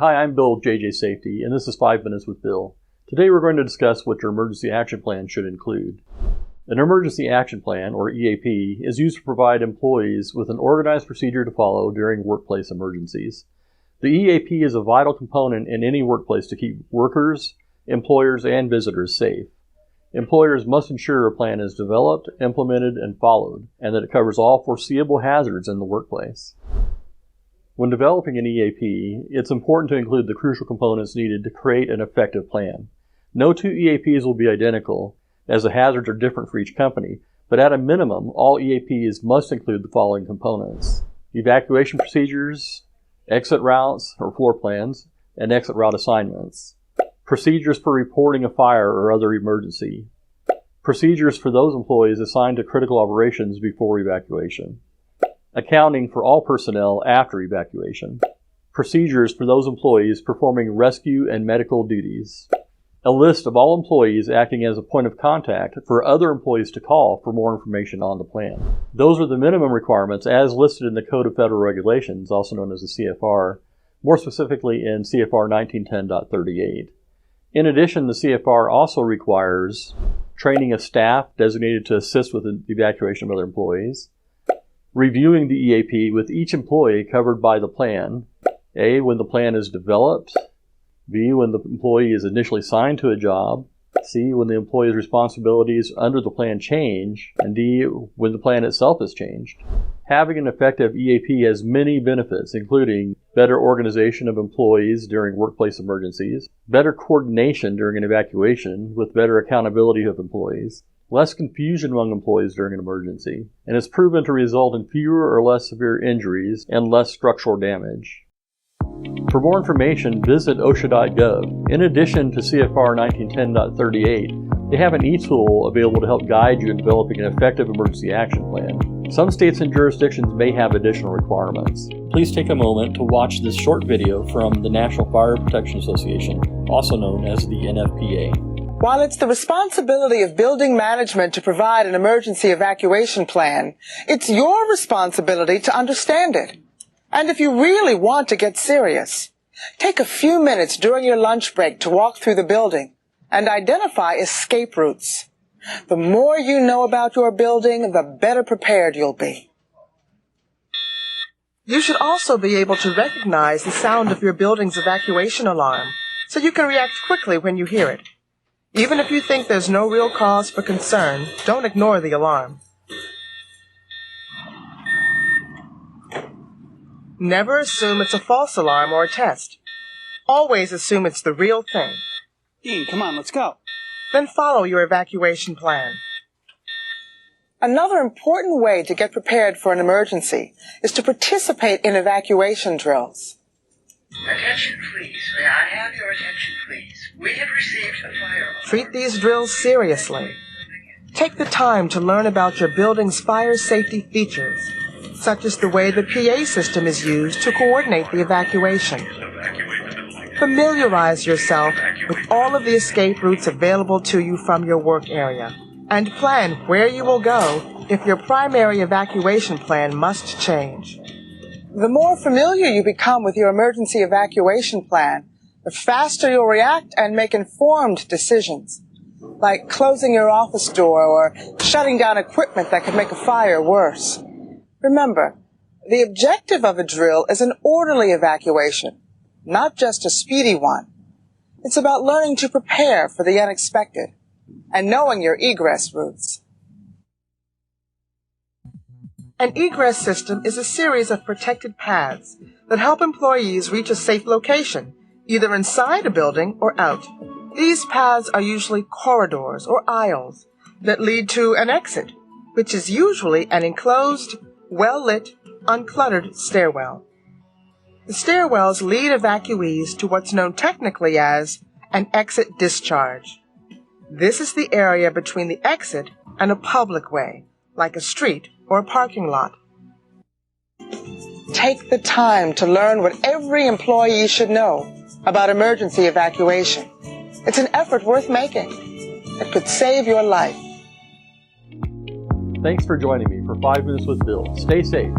Hi, I'm Bill with JJ Safety, and this is 5 Minutes with Bill. Today we're going to discuss what your emergency action plan should include. An emergency action plan, or EAP, is used to provide employees with an organized procedure to follow during workplace emergencies. The EAP is a vital component in any workplace to keep workers, employers, and visitors safe. Employers must ensure a plan is developed, implemented, and followed, and that it covers all foreseeable hazards in the workplace. When developing an EAP, it's important to include the crucial components needed to create an effective plan. No two EAPs will be identical, as the hazards are different for each company, but at a minimum, all EAPs must include the following components: evacuation procedures, exit routes or floor plans, and exit route assignments, procedures for reporting a fire or other emergency, procedures for those employees assigned to critical operations before evacuation, accounting for all personnel after evacuation, procedures for those employees performing rescue and medical duties, a list of all employees acting as a point of contact for other employees to call for more information on the plan. Those are the minimum requirements as listed in the Code of Federal Regulations, also known as the CFR, more specifically in CFR 1910.38. In addition, the CFR also requires training of staff designated to assist with the evacuation of other employees, reviewing the EAP with each employee covered by the plan, A, when the plan is developed, B, when the employee is initially assigned to a job, C, when the employee's responsibilities under the plan change, and D, when the plan itself has changed. Having an effective EAP has many benefits, including better organization of employees during workplace emergencies, better coordination during an evacuation with better accountability of employees, less confusion among employees during an emergency, and is proven to result in fewer or less severe injuries and less structural damage. For more information, visit OSHA.gov. In addition to CFR 1910.38, they have an e-tool available to help guide you in developing an effective emergency action plan. Some states and jurisdictions may have additional requirements. Please take a moment to watch this short video from the National Fire Protection Association, also known as the NFPA. While it's the responsibility of building management to provide an emergency evacuation plan, it's your responsibility to understand it. And if you really want to get serious, take a few minutes during your lunch break to walk through the building and identify escape routes. The more you know about your building, the better prepared you'll be. You should also be able to recognize the sound of your building's evacuation alarm so you can react quickly when you hear it. Even if you think there's no real cause for concern, don't ignore the alarm. Never assume it's a false alarm or a test. Always assume it's the real thing. Dean, come on, let's go. Then follow your evacuation plan. Another important way to get prepared for an emergency is to participate in evacuation drills. Attention, please. May I have your attention, please? We have received a fire alarm. Treat these drills seriously. Take the time to learn about your building's fire safety features, such as the way the PA system is used to coordinate the evacuation. Familiarize yourself with all of the escape routes available to you from your work area, and plan where you will go if your primary evacuation plan must change. The more familiar you become with your emergency evacuation plan, the faster you'll react and make informed decisions, like closing your office door or shutting down equipment that could make a fire worse. Remember, the objective of a drill is an orderly evacuation, not just a speedy one. It's about learning to prepare for the unexpected and knowing your egress routes. An egress system is a series of protected paths that help employees reach a safe location, either inside a building or out. These paths are usually corridors or aisles that lead to an exit, which is usually an enclosed, well-lit, uncluttered stairwell. The stairwells lead evacuees to what's known technically as an exit discharge. This is the area between the exit and a public way, like a street or a parking lot. Take the time to learn what every employee should know about emergency evacuation. It's an effort worth making. It could save your life. Thanks for joining me for 5 Minutes with Bill. Stay safe.